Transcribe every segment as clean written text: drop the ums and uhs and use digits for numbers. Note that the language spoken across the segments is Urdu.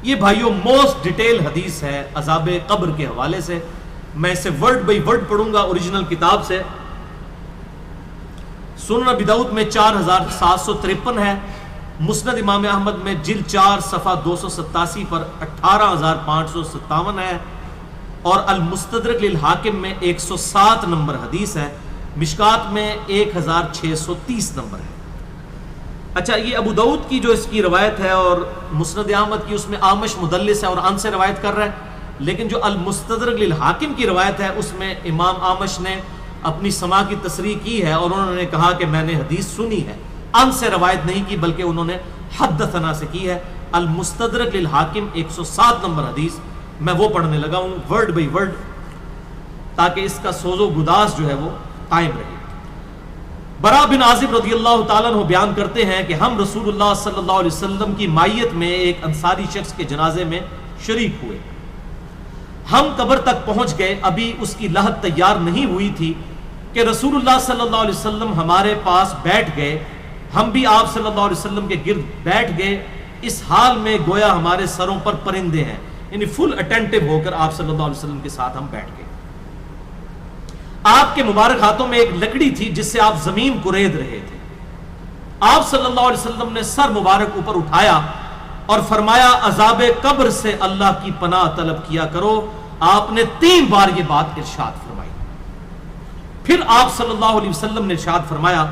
یہ بھائیوں موسٹ ڈیٹیل حدیث ہے عذاب قبر کے حوالے سے. میں اسے ورڈ بائی ورڈ پڑھوں گا اوریجنل کتاب سے. سنن ابی داؤد میں 4753 ہے. مسند امام احمد میں جلد 4 صفحہ 287 پر 18557 ہے. اور المستدرک للحاکم میں 107 نمبر حدیث ہے. مشکات میں 1630 نمبر ہے. اچھا یہ ابو داؤد کی جو اس کی روایت ہے اور مسند احمد کی، اس میں آمش مدلس ہے اور ان سے روایت کر رہا ہے. لیکن جو المستدرک للحاکم کی روایت ہے اس میں امام آمش نے اپنی سماع کی تصریح کی ہے اور انہوں نے کہا کہ میں نے حدیث سنی ہے. ان سے روایت نہیں کی بلکہ انہوں نے حدثنا سے کی ہے. المستدرک للحاکم 107 نمبر حدیث میں وہ پڑھنے لگا ہوں ورڈ بائی ورڈ تاکہ اس کا سوز و گداز جو ہے وہ قائم رہے. برا بن عازب رضی اللہ تعالیٰ عنہ بیان کرتے ہیں کہ ہم رسول اللہ صلی اللہ علیہ وسلم کی مائیت میں ایک انصاری شخص کے جنازے میں شریک ہوئے. ہم قبر تک پہنچ گئے، ابھی اس کی لحد تیار نہیں ہوئی تھی کہ رسول اللہ صلی اللہ علیہ وسلم ہمارے پاس بیٹھ گئے. ہم بھی آپ صلی اللہ علیہ وسلم کے گرد بیٹھ گئے، اس حال میں گویا ہمارے سروں پر پرندے ہیں، یعنی فل اٹینٹو ہو کر آپ صلی اللہ علیہ وسلم کے ساتھ ہم بیٹھ گئے. آپ کے مبارک ہاتھوں میں ایک لکڑی تھی جس سے آپ زمین کورید رہے تھے. آپ صلی اللہ علیہ وسلم نے سر مبارک اوپر اٹھایا اور فرمایا عذاب قبر سے اللہ کی پناہ طلب کیا کرو. آپ نے 3 بار یہ بات ارشاد فرمائی. پھر آپ صلی اللہ علیہ وسلم نے ارشاد فرمایا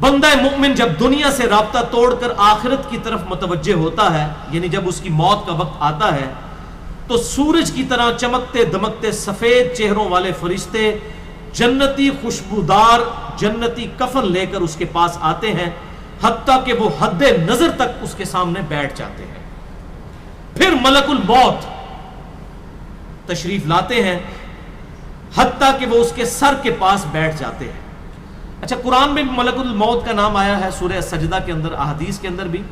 بندہ مومن جب دنیا سے رابطہ توڑ کر آخرت کی طرف متوجہ ہوتا ہے، یعنی جب اس کی موت کا وقت آتا ہے، تو سورج کی طرح چمکتے دمکتے سفید چہروں والے فرشتے جنتی خوشبودار جنتی کفن لے کر اس کے پاس آتے ہیں، حتیٰ کہ وہ حد نظر تک اس کے سامنے بیٹھ جاتے ہیں. پھر ملک الموت تشریف لاتے ہیں حتیٰ کہ وہ اس کے سر کے پاس بیٹھ جاتے ہیں. اچھا قرآن میں بھی ملک الموت کا نام آیا ہے، سورہ سجدہ کے اندر، احادیث کے اندر بھی.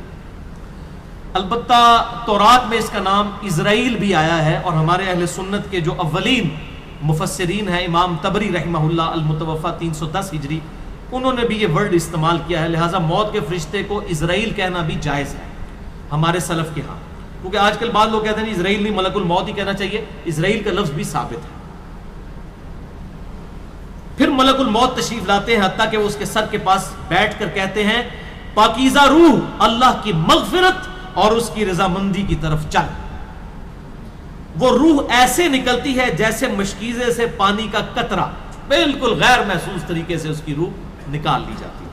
البتہ تورات میں اس کا نام اسرائیل بھی آیا ہے، اور ہمارے اہل سنت کے جو اولین مفسرین ہیں امام طبری رحمہ اللہ المتوفی 310 ہجری، انہوں نے بھی یہ ورڈ استعمال کیا ہے. لہٰذا موت کے فرشتے کو اسرائیل کہنا بھی جائز ہے ہمارے سلف کے ہاں، کیونکہ آج کل بعض لوگ کہتے ہیں اسرائیل نہیں ملک الموت ہی کہنا چاہیے. اسرائیل کا لفظ بھی ثابت ہے. پھر ملک الموت تشریف لاتے ہیں حتیٰ کہ وہ اس کے سر کے پاس بیٹھ کر کہتے ہیں پاکیزہ روح اللہ کی مغفرت اور اس کی رضامندی کی طرف چل. وہ روح ایسے نکلتی ہے جیسے مشکیزے سے پانی کا قطرہ، بالکل غیر محسوس طریقے سے اس کی روح نکال لی جاتی ہے.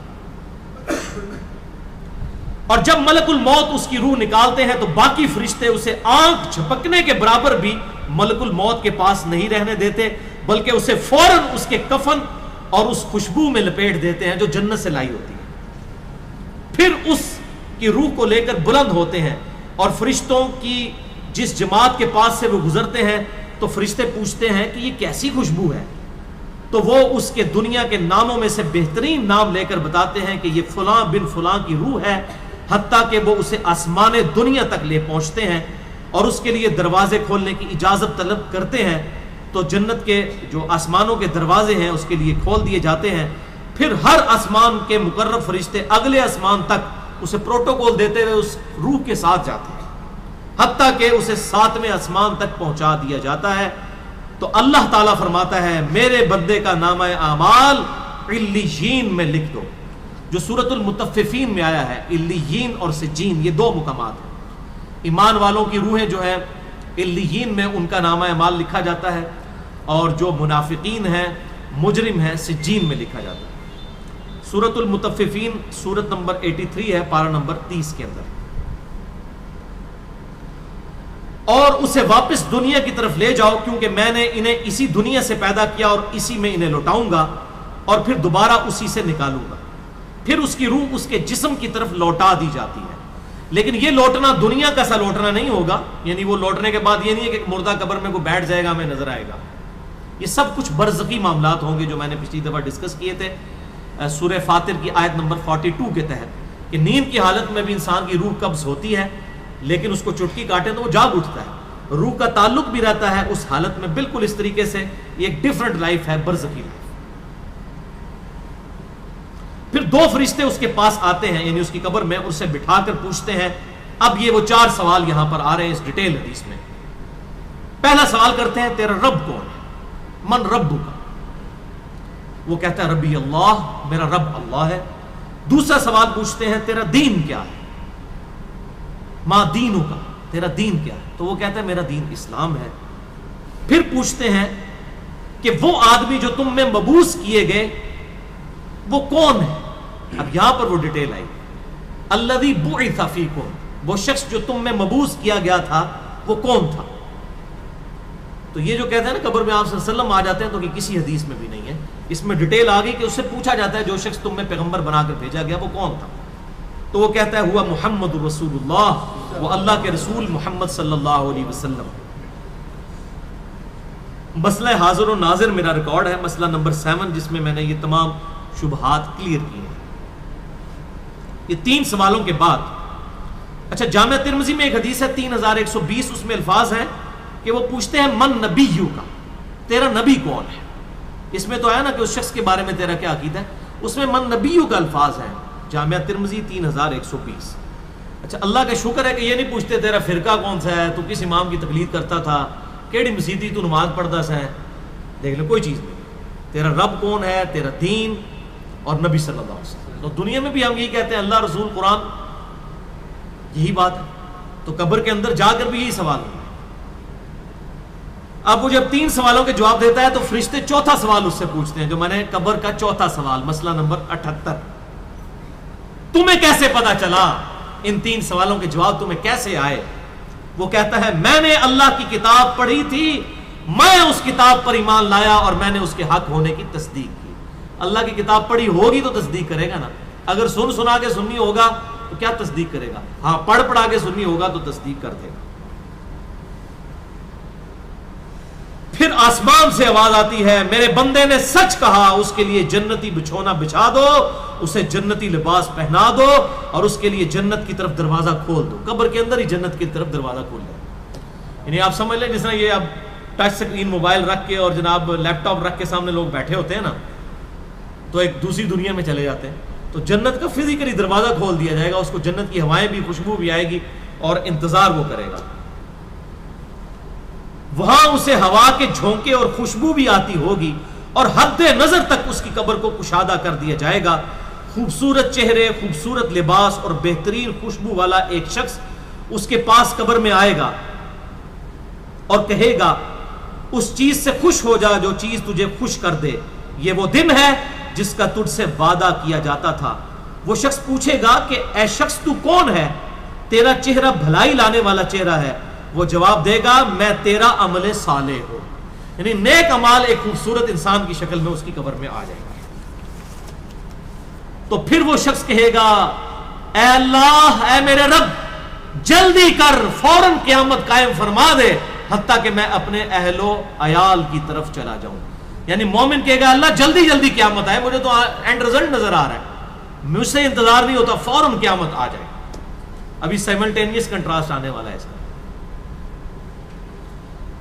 اور جب ملک الموت اس کی روح نکالتے ہیں تو باقی فرشتے اسے آنکھ جھپکنے کے برابر بھی ملک الموت کے پاس نہیں رہنے دیتے، بلکہ اسے فوراً اس کے کفن اور اس خوشبو میں لپیٹ دیتے ہیں جو جنت سے لائی ہوتی ہے. پھر اس کی روح کو لے کر بلند ہوتے ہیں اور فرشتوں کی جس جماعت کے پاس سے وہ گزرتے ہیں تو فرشتے پوچھتے ہیں کہ یہ کیسی خوشبو ہے، تو وہ اس کے دنیا کے ناموں میں سے بہترین نام لے کر بتاتے ہیں کہ یہ فلاں بن فلاں کی روح ہے، حتیٰ کہ وہ اسے آسمان دنیا تک لے پہنچتے ہیں اور اس کے لیے دروازے کھولنے کی اجازت طلب کرتے ہیں. تو جنت کے جو آسمانوں کے دروازے ہیں اس کے لیے کھول دیے جاتے ہیں. پھر ہر آسمان کے مقرب فرشتے اگلے آسمان تک اسے پروٹوکول دیتے ہوئے اس روح کے ساتھ جاتے ہیں، حتیٰ کہ اسے 7ویں آسمان تک پہنچا دیا جاتا ہے. تو اللہ تعالیٰ فرماتا ہے میرے بندے کا نامہ اعمال علیین میں لکھ دو، جو سورۃ المطففین میں آیا ہے. علیین اور سجین یہ 2 مقامات ہیں. ایمان والوں کی روحیں جو ہیں علیین میں ان کا نامہ اعمال لکھا جاتا ہے، اور جو منافقین ہیں مجرم ہیں سجین میں لکھا جاتا ہے. سورۃ المطففین سورت نمبر 83 ہے، پارہ نمبر 30 کے اندر. اور اسے واپس دنیا کی طرف لے جاؤ کیونکہ میں نے انہیں اسی دنیا سے پیدا کیا اور اسی میں انہیں لوٹاؤں گا اور پھر دوبارہ اسی سے نکالوں گا. پھر اس کی روح اس کے جسم کی طرف لوٹا دی جاتی ہے. لیکن یہ لوٹنا دنیا کا سا لوٹنا نہیں ہوگا، یعنی وہ لوٹنے کے بعد یہ نہیں ہے کہ مردہ قبر میں کوئی بیٹھ جائے گا ہمیں نظر آئے گا. یہ سب کچھ برزخی معاملات ہوں گے جو میں نے پچھلی دفعہ ڈسکس کیے تھے سورہ فاطر کی آیت نمبر 42 کے تحت، کہ نیند کی حالت میں بھی انسان کی روح قبض ہوتی ہے لیکن اس کو چٹکی کاٹے تو وہ جاگ اٹھتا ہے. روح کا تعلق بھی رہتا ہے اس حالت میں بالکل اس طریقے سے. یہ ایک ڈیفرنٹ لائف ہے، برزخی لائف. پھر 2 فرشتے اس کے پاس آتے ہیں، یعنی اس کی قبر میں، اسے بٹھا کر پوچھتے ہیں اب یہ وہ 4 سوال یہاں پر آ رہے ہیں اس ڈیٹیل حدیث میں. پہلا سوال کرتے ہیں تیرا رب کون ہے؟ من ربک کا. وہ کہتا ہے ربی اللہ، میرا رب اللہ ہے. دوسرا سوال پوچھتے ہیں تیرا دین کیا ہے؟ ما دینو کا، تیرا دین کیا ہے؟ تو وہ کہتا ہے میرا دین اسلام ہے. پھر پوچھتے ہیں کہ وہ آدمی جو تم میں مبعوث کیے گئے وہ کون ہے؟ اب یہاں پر وہ ڈیٹیل آئی، الذی بعث فیکم، وہ شخص جو تم میں مبعوث کیا گیا تھا وہ کون تھا؟ تو یہ جو کہتے ہیں نا قبر میں آپ صلی اللہ علیہ وسلم آ جاتے ہیں، تو کہ کسی حدیث میں بھی نہیں ہے. اس میں ڈیٹیل آ گئی کہ اس سے پوچھا جاتا ہے جو شخص تم میں پیغمبر بنا کر بھیجا گیا وہ کون تھا؟ تو وہ کہتا ہے ہوا محمد رسول اللہ، وہ اللہ کے رسول محمد صلی اللہ علیہ وسلم. مسئلہ حاضر و ناظر میرا ریکارڈ ہے، مسئلہ نمبر 7، جس میں نے یہ تمام شبہات کلیئر کیے ہیں. یہ 3 سوالوں کے بعد اچھا جامعہ ترمذی میں ایک حدیث ہے 3120، اس میں الفاظ ہیں کہ وہ پوچھتے ہیں من نبیو کا، تیرا نبی کون ہے؟ اس میں تو ہے نا کہ اس شخص کے بارے میں تیرا کیا عقیدہ ہے، اس میں من نبیو کا الفاظ ہیں. جامعہ ترمذی 3120. اچھا اللہ کا شکر ہے کہ یہ نہیں پوچھتے تیرا فرقہ کون سا ہے، تو کس امام کی تقلید کرتا تھا، کیڑی مسیتی تو نماز پڑھتا سا ہے. دیکھ لیں کوئی چیز نہیں، تیرا رب کون ہے، تیرا دین اور نبی صلی اللہ علیہ وسلم. تو دنیا میں بھی ہم یہی کہتے ہیں اللہ رسول قرآن، یہی بات ہے. تو قبر کے اندر جا کر بھی یہی سوال ہے. اب وہ جب 3 سوالوں کے جواب دیتا ہے تو فرشتے 4تھا سوال اس سے پوچھتے ہیں، جو میں نے قبر کا 4تھا سوال، مسئلہ نمبر 78، تمہیں کیسے پتا چلا، ان 3 سوالوں کے جواب تمہیں کیسے آئے؟ وہ کہتا ہے میں نے اللہ کی کتاب پڑھی تھی، میں اس کتاب پر ایمان لایا اور میں نے اس کے حق ہونے کی تصدیق کی. اللہ کی کتاب پڑھی ہوگی تو تصدیق کرے گا نا. اگر سنا کے سنی ہوگا تو کیا تصدیق کرے گا؟ ہاں پڑھا کے سنی ہوگا تو تصدیق کر دے گا. پھر آسمان سے آواز آتی ہے میرے بندے نے سچ کہا، اس کے لیے جنتی بچھونا بچھا دو، اسے جنتی لباس پہنا دو اور اس کے لیے جنت کی طرف دروازہ کھول دو. قبر کے اندر ہی جنت کی طرف دروازہ کھول دو. یعنی آپ سمجھ لیں جس طرح یہ اب ٹچ سکرین موبائل رکھ کے اور جناب لیپ ٹاپ رکھ کے سامنے لوگ بیٹھے ہوتے ہیں نا، تو ایک دوسری دنیا میں چلے جاتے ہیں. تو جنت کا فزیکلی دروازہ کھول دیا جائے گا، اس کو جنت کی ہوائیں بھی، خوشبو بھی آئے گی اور انتظار وہ کرے گا. وہاں اسے ہوا کے جھونکے اور خوشبو بھی آتی ہوگی اور حد نظر تک اس کی قبر کو کشادہ کر دیا جائے گا. خوبصورت چہرے، خوبصورت لباس اور بہترین خوشبو والا ایک شخص اس کے پاس قبر میں آئے گا اور کہے گا اس چیز سے خوش ہو جا جو چیز تجھے خوش کر دے، یہ وہ دن ہے جس کا تجھ سے وعدہ کیا جاتا تھا. وہ شخص پوچھے گا کہ اے شخص تو کون ہے، تیرا چہرہ بھلائی لانے والا چہرہ ہے. وہ جواب دے گا میں تیرا عمل صالح ہوں. یعنی نیک عمال ایک خوبصورت انسان کی شکل میں اس کی قبر میں آ جائے گا. تو پھر وہ شخص کہے گا اے اللہ، اے میرے رب، جلدی کر، فوراً قیامت قائم فرما دے حتیٰ کہ میں اپنے اہل و عیال کی طرف چلا جاؤں. یعنی مومن کہے گا اللہ جلدی جلدی قیامت آئے، مجھے تو اینڈ رزلٹ نظر آ رہا ہے، مجھ سے انتظار نہیں ہوتا، فوراً قیامت آ جائے. ابھی سائملٹینیس کنٹراسٹ آنے والا ہے اس کا.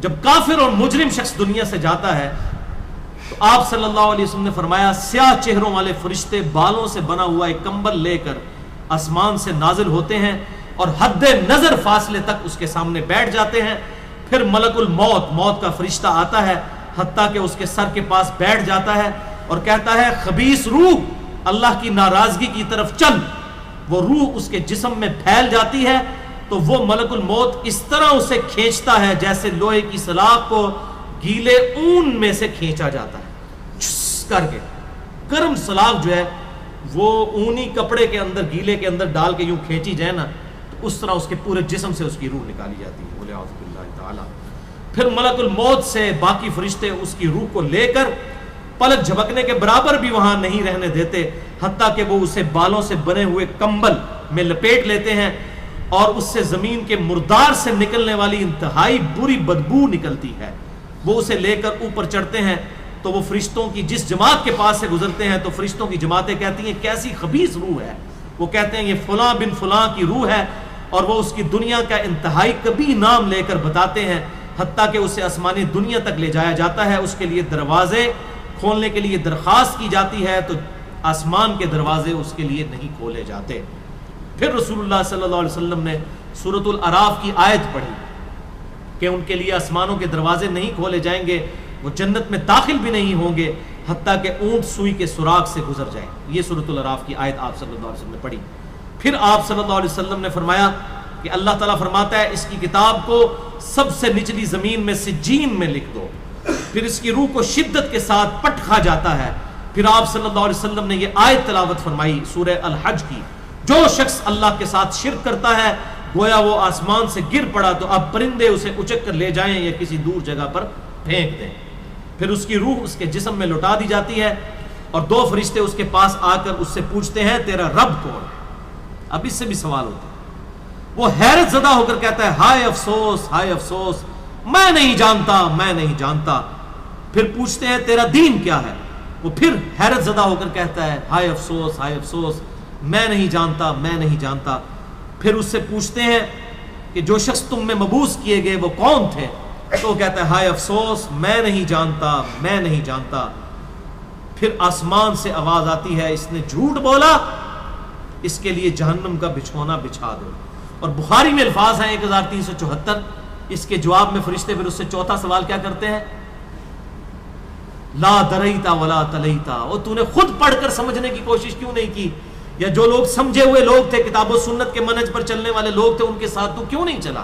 جب کافر اور مجرم شخص دنیا سے جاتا ہے تو آپ صلی اللہ علیہ وسلم نے فرمایا سیاہ چہروں والے فرشتے بالوں سے بنا ہوا ایک کمبل لے کر آسمان سے نازل ہوتے ہیں اور حد نظر فاصلے تک اس کے سامنے بیٹھ جاتے ہیں. پھر ملک الموت، موت کا فرشتہ آتا ہے حتیٰ کہ اس کے سر کے پاس بیٹھ جاتا ہے اور کہتا ہے خبیث روح اللہ کی ناراضگی کی طرف چل. وہ روح اس کے جسم میں پھیل جاتی ہے تو وہ ملک الموت اس طرح اسے کھینچتا ہے جیسے لوہے کی سلاخ کو گیلے اون میں سے کھینچا جاتا ہے، چھس کر کے. گرم سلاخ جو ہے وہ اونی کپڑے کے اندر، گیلے کے اندر ڈال کے یوں کھینچی جائے نا تو اس طرح اس کے پورے جسم سے اس کی روح نکالی جاتی ہے. بولے اعوذ باللہ تعالی. پھر ملک الموت سے باقی فرشتے اس کی روح کو لے کر پلک جھپکنے کے برابر بھی وہاں نہیں رہنے دیتے حتیٰ کہ وہ اسے بالوں سے بنے ہوئے کمبل میں لپیٹ لیتے ہیں اور اس سے زمین کے مردار سے نکلنے والی انتہائی بری بدبو نکلتی ہے. وہ اسے لے کر اوپر چڑھتے ہیں تو وہ فرشتوں کی جس جماعت کے پاس سے گزرتے ہیں تو فرشتوں کی جماعتیں کہتی ہیں کیسی خبیث روح ہے. وہ کہتے ہیں یہ فلاں بن فلاں کی روح ہے اور وہ اس کی دنیا کا انتہائی کبھی نام لے کر بتاتے ہیں حتیٰ کہ اسے آسمانی دنیا تک لے جایا جاتا ہے. اس کے لیے دروازے کھولنے کے لیے درخواست کی جاتی ہے تو آسمان کے دروازے اس کے لیے نہیں کھولے جاتے. پھر رسول اللہ صلی اللہ علیہ وسلم نے سورۃ الاعراف کی آیت پڑھی کہ ان کے لیے آسمانوں کے دروازے نہیں کھولے جائیں گے، وہ جنت میں داخل بھی نہیں ہوں گے حتیٰ کہ اونٹ سوئی کے سوراخ سے گزر جائیں۔ یہ سورۃ الاعراف کی آیت آپ صلی اللہ علیہ وسلم نے پڑھی۔ پھر آپ صلی اللہ علیہ وسلم نے فرمایا کہ اللہ تعالیٰ فرماتا ہے اس کی کتاب کو سب سے نچلی زمین میں سجین میں لکھ دو، پھر اس کی روح کو شدت کے ساتھ پٹ کھا جاتا ہے۔ پھر آپ صلی اللہ علیہ وسلم نے یہ آیت تلاوت فرمائی سورہ الحج کی، جو شخص اللہ کے ساتھ شرک کرتا ہے گویا وہ آسمان سے گر پڑا تو اب پرندے اسے اچک کر لے جائیں یا کسی دور جگہ پر پھینک دیں۔ پھر اس کی روح اس کے جسم میں لوٹا دی جاتی ہے اور دو فرشتے اس کے پاس آ کر اس سے پوچھتے ہیں تیرا رب کون ہے؟ اب اس سے بھی سوال ہوتا ہے۔ وہ حیرت زدہ ہو کر کہتا ہے ہائے افسوس، ہائے افسوس، میں نہیں جانتا، میں نہیں جانتا۔ پھر پوچھتے ہیں تیرا دین کیا ہے؟ وہ پھر حیرت زدہ ہو کر کہتا ہے ہائے افسوس، ہائے افسوس، میں نہیں جانتا، میں نہیں جانتا۔ پھر اس سے پوچھتے ہیں کہ جو شخص تم میں مبعوث کیے گئے وہ کون تھے؟ تو وہ کہتا ہے ہائے افسوس، میں نہیں جانتا، میں نہیں جانتا۔ پھر آسمان سے آواز آتی ہے اس نے جھوٹ بولا، اس کے لیے جہنم کا بچھونا بچھا دو۔ اور بخاری میں الفاظ ہیں 1374۔ اس کے جواب میں فرشتے پھر اس سے چوتھا سوال کیا کرتے ہیں؟ لا دریتا ولا تلیتا، اور تو نے خود پڑھ کر سمجھنے کی کوشش کیوں نہیں کی؟ یا جو لوگ سمجھے ہوئے لوگ تھے، کتاب و سنت کے منہج پر چلنے والے لوگ تھے، ان کے ساتھ تو کیوں نہیں چلا؟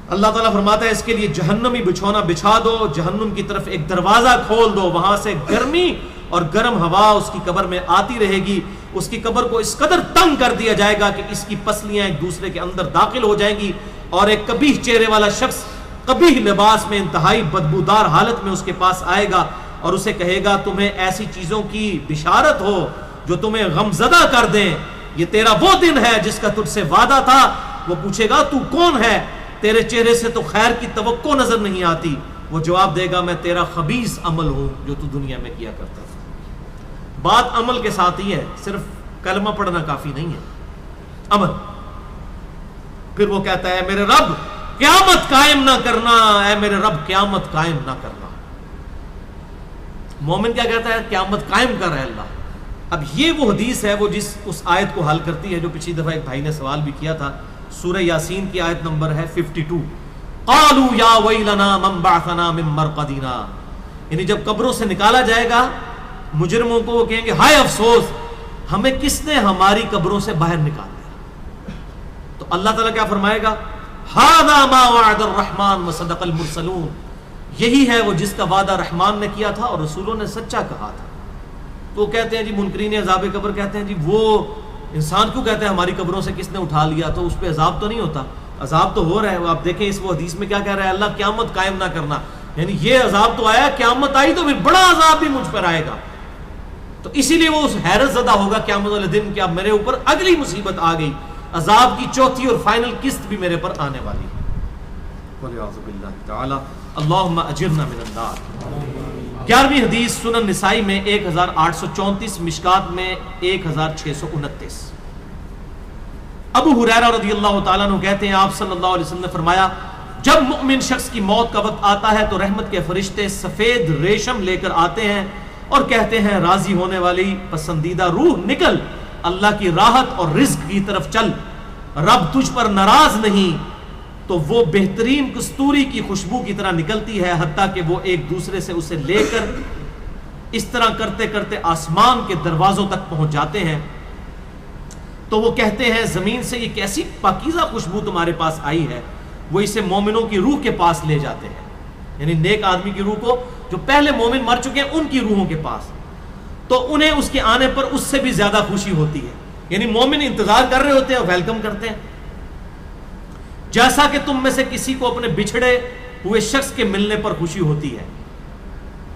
اللہ تعالیٰ فرماتا ہے اس کے لیے جہنمی بچھونا بچھا دو، جہنم کی طرف ایک دروازہ کھول دو، وہاں سے گرمی اور گرم ہوا اس کی قبر میں آتی رہے گی۔ اس کی قبر کو اس قدر تنگ کر دیا جائے گا کہ اس کی پسلیاں ایک دوسرے کے اندر داخل ہو جائیں گی، اور ایک قبیح چہرے والا شخص قبیح لباس میں انتہائی بدبودار حالت میں اس کے پاس آئے گا اور اسے کہے گا تمہیں ایسی چیزوں کی بشارت ہو جو تمہیں غمزدہ کر دیں، یہ تیرا وہ دن ہے جس کا تجھ سے وعدہ تھا۔ وہ پوچھے گا تو کون ہے؟ تیرے چہرے سے تو خیر کی توقع نظر نہیں آتی۔ وہ جواب دے گا میں تیرا خبیث عمل ہوں جو تو دنیا میں کیا کرتا تھا۔ بات عمل کے ساتھ ہی ہے، صرف کلمہ پڑھنا کافی نہیں ہے، عمل۔ پھر وہ کہتا ہے میرے رب قیامت قائم نہ کرنا، اے میرے رب قیامت قائم نہ کرنا۔ مومن کیا کہتا ہے؟ قیامت قائم کر رہا ہے اللہ۔ اب یہ وہ حدیث ہے وہ جس اس آیت کو حل کرتی ہے جو پچھلی دفعہ ایک بھائی نے سوال بھی کیا تھا۔ سورہ یاسین کی آیت نمبر ہے 52۔ قالوا یا ویلنا من بعثنا من مرقدنا، یعنی جب قبروں سے نکالا جائے گا مجرموں کو، وہ کہیں گے ہائے افسوس، ہمیں کس نے ہماری قبروں سے باہر نکال دیا۔ تو اللہ تعالیٰ کیا فرمائے گا؟ ھذا ما وعد الرحمن وصدق المرسلون، یہی ہے وہ جس کا وعدہ رحمان نے کیا تھا اور رسولوں نے سچا کہا تھا۔ تو کہتے ہیں جی منکرین عذاب قبر کہتے ہیں جی وہ انسان کیوں کہتے ہیں ہماری قبروں سے کس نے اٹھا لیا، تو اس پہ عذاب تو نہیں ہوتا؟ عذاب تو ہو رہا ہے۔ آپ دیکھیں اس وہ حدیث میں کیا کہہ رہا ہے اللہ قیامت قائم نہ کرنا، یعنی یہ عذاب تو آیا، قیامت آئی تو پھر بڑا عذاب بھی مجھ پر آئے گا۔ تو اسی لیے وہ اس حیرت زدہ ہوگا قیامت والے دن کہ اب میرے اوپر اگلی مصیبت آ گئی، عذاب کی چوتھی اور فائنل قسط بھی میرے پر آنے والی ہے۔ وَلِعَوْذُ بِاللَّهِ تَعَالَى اللہم اجرنا من النار۔ 11ویں حدیث سنن نسائی میں 1834، مشکات میں 1629۔ ابو ہریرہ رضی اللہ تعالیٰ عنہ کہتے ہیں آپ صلی اللہ علیہ وسلم نے فرمایا جب مؤمن شخص کی موت کا وقت آتا ہے تو رحمت کے فرشتے سفید ریشم لے کر آتے ہیں اور کہتے ہیں راضی ہونے والی پسندیدہ روح نکل، اللہ کی راحت اور رزق کی طرف چل، رب تجھ پر ناراض نہیں۔ تو وہ بہترین کستوری کی خوشبو کی طرح نکلتی ہے حتیٰ کہ وہ ایک دوسرے سے اسے لے کر اس طرح کرتے کرتے آسمان کے دروازوں تک پہنچ جاتے ہیں۔ تو وہ کہتے ہیں زمین سے یہ کیسی پاکیزہ خوشبو تمہارے پاس آئی ہے، وہ اسے مومنوں کی روح کے پاس لے جاتے ہیں، یعنی نیک آدمی کی روح کو، جو پہلے مومن مر چکے ہیں ان کی روحوں کے پاس، تو انہیں اس کے آنے پر اس سے بھی زیادہ خوشی ہوتی ہے، یعنی مومن انتظار کر رہے ہوتے ہیں اور ویلکم کرتے ہیں۔ جیسا کہ تم میں سے کسی کو اپنے بچھڑے ہوئے شخص کے ملنے پر خوشی ہوتی ہے،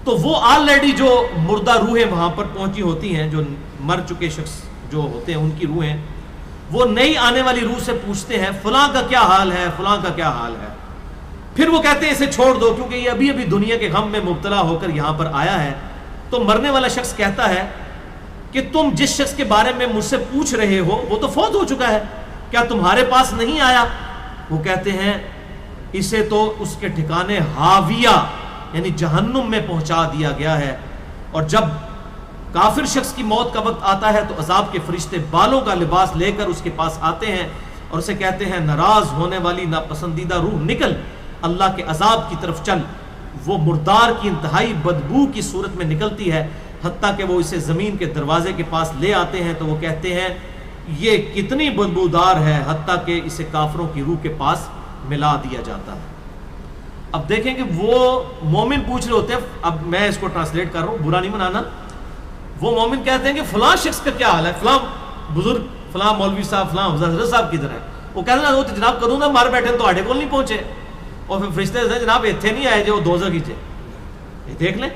تو وہ آلریڈی جو مردہ روحیں وہاں پر پہنچی ہوتی ہیں، جو مر چکے شخص جو ہوتے ہیں ان کی روحیں، وہ نئی آنے والی روح سے پوچھتے ہیں فلاں کا کیا حال ہے، فلاں کا کیا حال ہے۔ پھر وہ کہتے ہیں اسے چھوڑ دو کیونکہ یہ ابھی ابھی دنیا کے غم میں مبتلا ہو کر یہاں پر آیا ہے۔ تو مرنے والا شخص کہتا ہے کہ تم جس شخص کے بارے میں مجھ سے پوچھ رہے ہو وہ تو فوت ہو چکا ہے، کیا تمہارے پاس نہیں آیا؟ وہ کہتے ہیں اسے تو اس کے ٹھکانے ہاویہ یعنی جہنم میں پہنچا دیا گیا ہے، اور جب کافر شخص کی موت کا وقت آتا ہے تو عذاب کے فرشتے بالوں کا لباس لے کر اس کے پاس آتے ہیں اور اسے کہتے ہیں ناراض ہونے والی ناپسندیدہ روح نکل، اللہ کے عذاب کی طرف چل۔ وہ مردار کی انتہائی بدبو کی صورت میں نکلتی ہے، حتیٰ کہ وہ اسے زمین کے دروازے کے پاس لے آتے ہیں تو وہ کہتے ہیں یہ کتنی بدبودار ہے، حتیٰ کہ اسے کافروں کی روح کے پاس ملا دیا جاتا ہے۔ اب دیکھیں کہ وہ مومن پوچھ رہے ہوتے ہیں، اب میں اس کو ٹرانسلیٹ کر رہا ہوں، برا نہیں منانا، وہ مومن کہتے ہیں کہ فلاں شخص کا کیا حال ہے، فلاں بزرگ، فلاں مولوی صاحب، فلاں حضرت صاحب کدھر ہے؟ وہ کہتے ہیں وہ تو جناب کدوں نہ مار بیٹھے تو آڈے کول نہیں پہنچے، اور پھر فرشتے سے جناب اتنے نہیں آئے جو دوزخ ہی تھے، یہ دیکھ لیں۔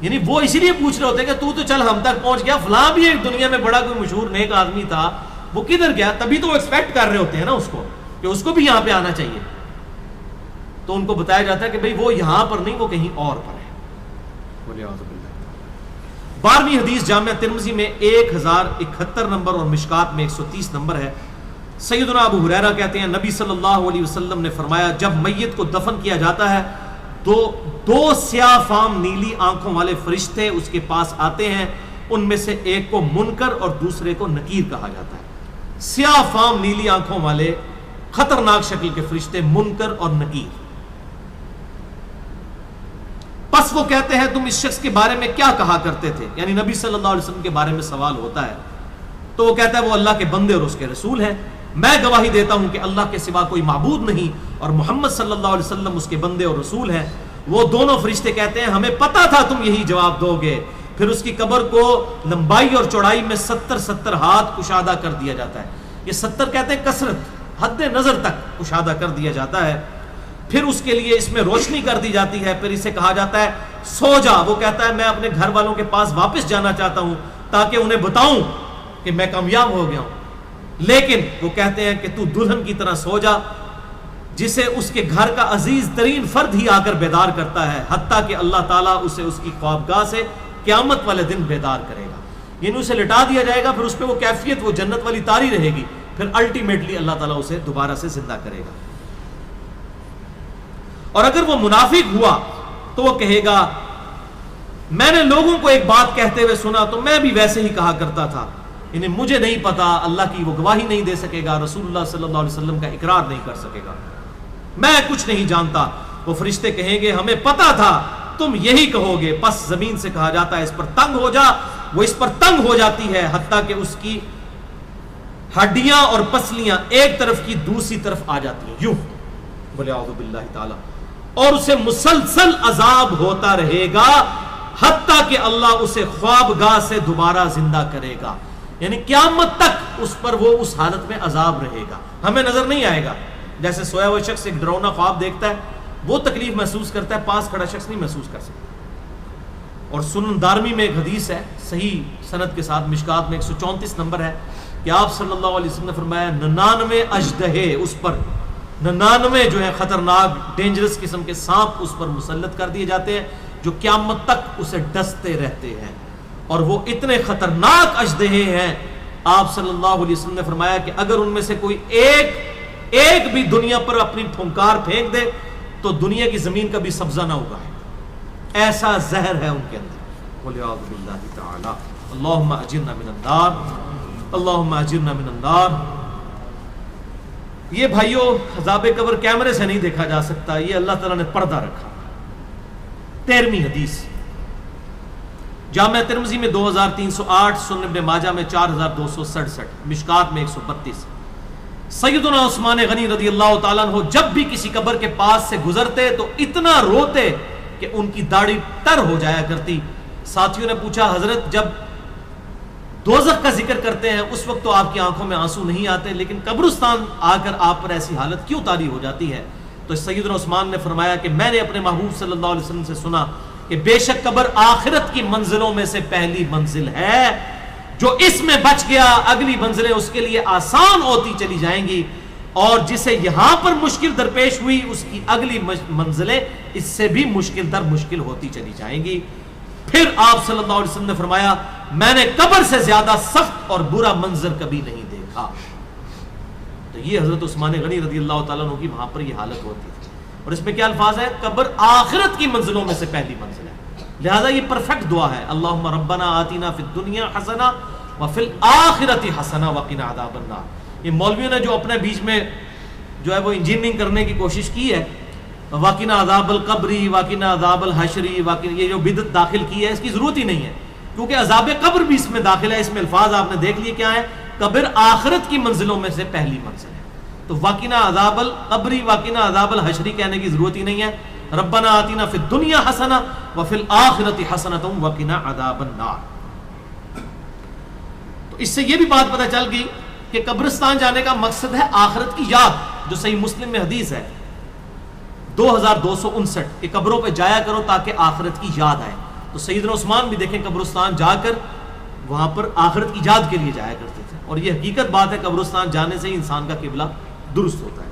یعنی وہ اسی لیے پوچھ رہے ہوتے ہیں کہ تو چل ہم تک پہنچ گیا، فلاں بھی ایک دنیا میں بڑا کوئی مشہور نیک آدمی تھا، وہ کدھر گیا؟ تبھی تو وہ ایکسپیکٹ کر رہے ہوتے ہیں نا اس کو کہ اس کو بھی یہاں پہ آنا چاہیے، تو ان کو بتایا جاتا ہے کہ بھئی وہ یہاں پر نہیں، وہ کہیں اور پر ہے۔ 12ویں حدیث جامعہ ترمذی میں 1071 نمبر اور مشکات میں 130 نمبر ہے۔ سیدنا ابو ہریرہ کہتے ہیں نبی صلی اللہ علیہ وسلم نے فرمایا جب میت کو دفن کیا جاتا ہے تو 2 سیاہ فام نیلی آنکھوں والے فرشتے اس کے پاس آتے ہیں، ان میں سے ایک کو منکر اور دوسرے کو نکیر کہا جاتا ہے۔ سیاہ فام نیلی آنکھوں والے خطرناک شکل کے فرشتے منکر اور نکیر۔ پس وہ کہتے ہیں تم اس شخص کے بارے میں کیا کہا کرتے تھے، یعنی نبی صلی اللہ علیہ وسلم کے بارے میں سوال ہوتا ہے تو وہ کہتا ہے وہ اللہ کے بندے اور اس کے رسول ہیں، میں گواہی دیتا ہوں کہ اللہ کے سوا کوئی معبود نہیں اور محمد صلی اللہ علیہ وسلم اس کے بندے اور رسول ہیں۔ وہ دونوں فرشتے کہتے ہیں ہمیں پتا تھا تم یہی جواب دو گے۔ پھر اس کی قبر کو لمبائی اور چوڑائی میں 70 ہاتھ کشادہ کر دیا جاتا ہے، یہ 70 کہتے ہیں کثرت، حد نظر تک کشادہ کر دیا جاتا ہے۔ پھر اس کے لیے اس میں روشنی کر دی جاتی ہے، پھر اسے کہا جاتا ہے سو جا، وہ کہتا ہے میں اپنے گھر والوں کے پاس واپس جانا چاہتا ہوں تاکہ انہیں بتاؤں کہ میں کامیاب ہو گیا ہوں، لیکن وہ کہتے ہیں کہ تو دلہن کی طرح سو جا، جسے اس کے گھر کا عزیز ترین فرد ہی آ کر بیدار کرتا ہے، حتیٰ کہ اللہ تعالیٰ اسے اس کی خوابگاہ سے قیامت والے دن بیدار کرے گا، یعنی اسے لٹا دیا جائے گا، پھر اس پہ وہ کیفیت وہ جنت والی طاری رہے گی، پھر الٹیمیٹلی اللہ تعالیٰ اسے دوبارہ سے زندہ کرے گا۔ اور اگر وہ منافق ہوا تو وہ کہے گا میں نے لوگوں کو ایک بات کہتے ہوئے سنا تو میں بھی ویسے ہی کہا کرتا تھا، یعنی مجھے نہیں پتا، اللہ کی وہ گواہی نہیں دے سکے گا، رسول اللہ صلی اللہ علیہ وسلم کا اقرار نہیں کر سکے گا، میں کچھ نہیں جانتا۔ وہ فرشتے کہیں گے ہمیں پتا تھا تم یہی کہو گے، پس زمین سے کہا جاتا ہے اس پر تنگ ہو جا، وہ اس پر تنگ ہو جاتی ہے حتیٰ کہ اس کی ہڈیاں اور پسلیاں ایک طرف کی دوسری طرف آ جاتی ہیں، یوں بولے اعوذ باللہ تعالی، اور اسے مسلسل عذاب ہوتا رہے گا حتیٰ کہ اللہ اسے خوابگاہ سے دوبارہ زندہ کرے گا، یعنی قیامت تک اس پر وہ اس حالت میں عذاب رہے گا، ہمیں نظر نہیں آئے گا۔ جیسے سویا ہوا شخص ایک ڈراؤنا خواب دیکھتا ہے وہ تکلیف محسوس کرتا ہے، پاس کھڑا شخص نہیں محسوس کر سکتا۔ اور سنن دارمی میں ایک حدیث ہے صحیح سند کے ساتھ، مشکات میں 134 نمبر ہے کہ آپ صلی اللہ علیہ وسلم نے فرمایا 99 اژدہے اس پر، 99 جو ہے خطرناک ڈینجرس قسم کے سانپ اس پر مسلط کر دیے جاتے ہیں جو قیامت تک اسے ڈستے رہتے ہیں، اور وہ اتنے خطرناک اژدہے ہیں، آپ صلی اللہ علیہ وسلم نے فرمایا کہ اگر ان میں سے کوئی ایک بھی دنیا پر اپنی پھنکار پھینک دے تو دنیا کی زمین کا بھی سبزہ نہ اگائے، ایسا زہر ہے ان کے اندر۔ وَلِعَاذُ بِاللَّهِ تَعَالَى اللہم اجرنا من النار، اللہم اجرنا من النار۔ یہ بھائیو عذاب قبر کیمرے سے نہیں دیکھا جا سکتا، یہ اللہ تعالیٰ نے پردہ رکھا۔ 13ویں حدیث جامعہ ترمذی میں 2308، سنن ابن ماجہ میں 4267، مشکات میں 132۔ سیدنا عثمان غنی رضی اللہ تعالیٰ عنہ جب بھی کسی قبر کے پاس سے گزرتے تو اتنا روتے کہ ان کی داڑھی تر ہو جایا کرتی۔ ساتھیوں نے پوچھا حضرت جب دوزخ کا ذکر کرتے ہیں اس وقت تو آپ کی آنکھوں میں آنسو نہیں آتے، لیکن قبرستان آ کر آپ پر ایسی حالت کیوں طاری ہو جاتی ہے؟ تو سیدنا عثمان نے فرمایا کہ میں نے اپنے محبوب صلی اللہ علیہ وسلم سے سنا کہ بے شک قبر آخرت کی منزلوں میں سے پہلی منزل ہے، جو اس میں بچ گیا اگلی منزلیں اس کے لیے آسان ہوتی چلی جائیں گی، اور جسے یہاں پر مشکل درپیش ہوئی اس کی اگلی منزلیں اس سے بھی مشکل در مشکل ہوتی چلی جائیں گی۔ پھر آپ صلی اللہ علیہ وسلم نے فرمایا میں نے قبر سے زیادہ سخت اور برا منظر کبھی نہیں دیکھا۔ تو یہ حضرت عثمان غنی رضی اللہ تعالیٰ عنہ کی وہاں پر یہ حالت ہوتی تھی، اور اس میں کیا الفاظ ہے؟ قبر آخرت کی منزلوں میں سے پہلی منزل ہے۔ لہذا یہ پرفیکٹ دعا ہے، اللہم ربنا آتینا فی الدنیا حسنہ وفی الآخرۃ حسنہ وقنا عذاب النار۔ یہ مولویوں نے جو اپنے بیچ میں جو ہے وہ انجینئرنگ کرنے کی کوشش کی ہے، وقنا عذاب القبری، وقنا عذاب الحشری، یہ جو بدعت داخل کی ہے، اس کی ضرورت ہی نہیں ہے، کیونکہ عذاب قبر بھی اس میں داخل ہے۔ اس میں الفاظ آپ نے دیکھ لیے کیا ہے، قبر آخرت کی منزلوں میں سے پہلی منزل ہے، تو وقنا عذاب القبری وقنا عذاب الحشری کہنے کی ضرورت ہی نہیں ہے۔ ربنا آتینا فی الدنیا حسنہ وفی الآخرۃ حسنۃ وقنا عذاب النار۔ تو اس سے یہ بھی بات پتہ چل گئی کہ قبرستان جانے کا مقصد ہے آخرت کی یاد، جو صحیح مسلم میں حدیث ہے 2259 کہ قبروں پہ جایا کرو تاکہ آخرت کی یاد آئے۔ تو سیدنا عثمان بھی دیکھیں قبرستان جا کر وہاں پر آخرت کی یاد کے لیے جایا کرتے تھے، اور یہ حقیقت بات ہے، قبرستان جانے سے ہی انسان کا قبلہ درست ہوتا ہے۔